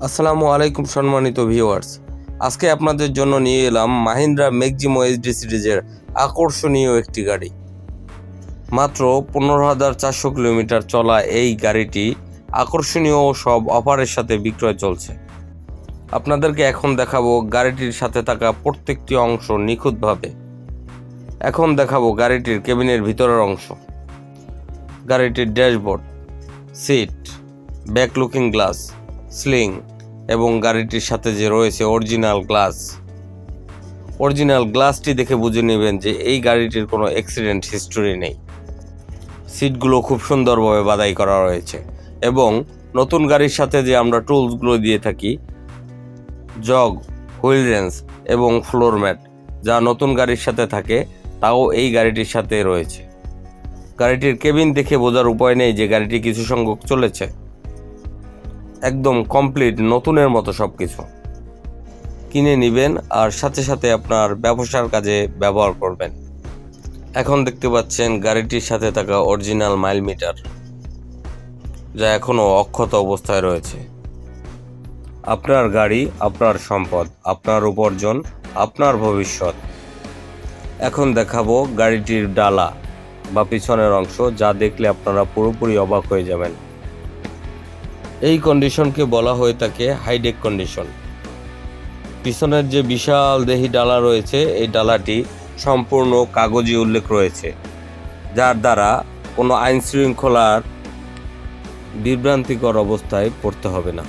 আসসালামু আলাইকুম সম্মানিত ভিউয়ার্স, আজকে আপনাদের জন্য নিয়ে এলাম মাহিন্দ্রা ম্যাক্সিমো এইচডি সিরিজের আকর্ষণীয় একটি গাড়ি। মাত্র 15,400 কিলোমিটার চলা এই গাড়িটি আকর্ষণীয় সব অফারের সাথে বিক্রয় চলছে। আপনাদেরকে এখন দেখাবো গাড়িটির সাথে থাকা প্রত্যেকটি অংশ নিখুঁতভাবে। এখন দেখাবো গাড়িটির কেবিনের ভিতরের অংশ, গাড়িটির dashboard, seat, back looking glass, sling এবং গাড়িটির সাথে যে রয়েছে অরিজিনাল গ্লাসটি দেখে বুঝে নেবেন যে এই গাড়িটির কোনো অ্যাক্সিডেন্ট হিস্টোরি নেই। সিটগুলো খুব সুন্দরভাবে বাদাই করা রয়েছে এবং নতুন গাড়ির সাথে যে আমরা টুলসগুলো দিয়ে থাকি, জগ, হুইল রেঞ্চ এবং ফ্লোর ম্যাট, যা নতুন গাড়ির সাথে থাকে তাও এই গাড়িটির সাথে রয়েছে। গাড়িটির কেবিন দেখে বোঝার উপায় নেই যে গাড়িটি কিছু সংখ্যক চলেছে। একদম কমপ্লিট নতুনের মতো সব কিছু কিনে নেবেন আর সাথে সাথে আপনার ব্যবসার কাজে ব্যবহার করবেন। এখন দেখতে পাচ্ছেন গাড়িটির সাথে থাকা অরিজিনাল মাইল মিটার, যা এখনও অক্ষত অবস্থায় রয়েছে। আপনার গাড়ি, আপনার সম্পদ, আপনার উপার্জন, আপনার ভবিষ্যৎ। এখন দেখাবো গাড়িটির ডালা বা পিছনের অংশ, যা দেখলে আপনারা পুরোপুরি অবাক হয়ে যাবেন। এই কন্ডিশনকে বলা হয়ে থাকে হাইডেক কন্ডিশন। পিছনের যে বিশাল দেহি ডালা রয়েছে, এই ডালাটি সম্পূর্ণ কাগজে উল্লেখ রয়েছে, যার দ্বারা কোনো আইন শৃঙ্খলার বিভ্রান্তিকর অবস্থায় পড়তে হবে না।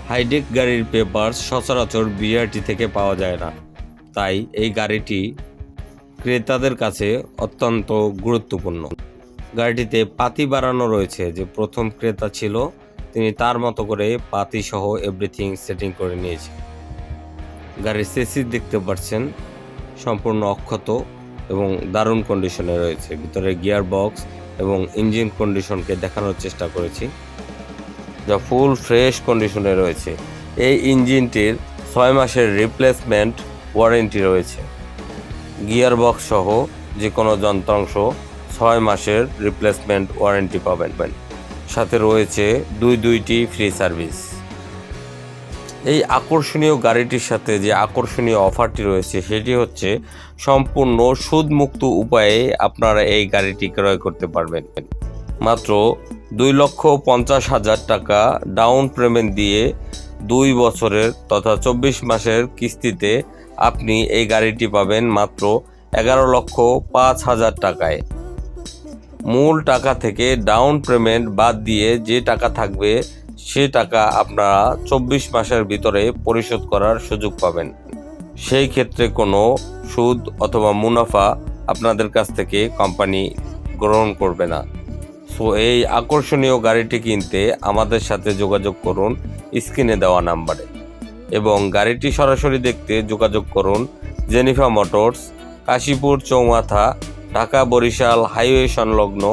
হাইডেক গাড়ির পেপার সচরাচর বিআরটি থেকে পাওয়া যায় না, তাই এই গাড়িটি ক্রেতাদের কাছে অত্যন্ত গুরুত্বপূর্ণ। গাড়িটিতে পাতি বাড়ানো রয়েছে, যে প্রথম ক্রেতা ছিল তিনি তার মতো করে পাতি সহ এভরিথিং সেটিং করে নিয়েছে। গাড়ির চেসিস দেখতে পাচ্ছেন সম্পূর্ণ অক্ষত এবং দারুণ কন্ডিশনে রয়েছে। ভিতরে গিয়ার বক্স এবং ইঞ্জিন কন্ডিশনকে দেখানোর চেষ্টা করেছি, যা ফুল ফ্রেশ কন্ডিশনে রয়েছে। এই ইঞ্জিনটির 6 মাসের রিপ্লেসমেন্ট ওয়ারেন্টি রয়েছে। গিয়ার বক্স সহ যে কোনো যন্ত্রাংশ 6 মাসের রিপ্লেসমেন্ট ওয়ারেন্টি পাবেন। সাথে রয়েছে দুইটি ফ্রি সার্ভিস। এই আকর্ষণীয় গাড়িটির সাথে যে আকর্ষণীয় অফারটি রয়েছে সেটি হচ্ছে সম্পূর্ণ সুদমুক্ত উপায়ে আপনারা এই গাড়িটি ক্রয় করতে পারবেন। মাত্র 2,50,000 টাকা ডাউন পেমেন্ট দিয়ে 2 বছরের তথা 24 মাসের কিস্তিতে আপনি এই গাড়িটি পাবেন মাত্র 11,05,000 টাকায়। মূল টাকা থেকে ডাউন পেমেন্ট বাদ দিয়ে যে টাকা থাকবে সে টাকা আপনারা 24 মাসের ভিতরে পরিশোধ করার সুযোগ পাবেন। সেই ক্ষেত্রে কোনো সুদ অথবা মুনাফা আপনাদের কাছ থেকে কোম্পানি গ্রহণ করবে না। সো এই আকর্ষণীয় গাড়িটি কিনতে আমাদের সাথে যোগাযোগ করুন স্ক্রিনে দেওয়া নাম্বারে, এবং গাড়িটি সরাসরি দেখতে যোগাযোগ করুন জেনিফা মোটরস, কাশীপুর চৌমাথা, ঢাকা বরিশাল হাইওয়ে সংলগ্ন,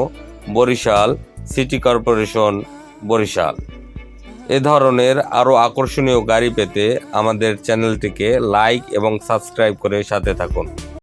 বরিশাল সিটি কর্পোরেশন, বরিশাল। এ ধরনের আরও আকর্ষণীয় গাড়ি পেতে আমাদের চ্যানেলটিকে লাইক এবং সাবস্ক্রাইব করে সাথে থাকুন।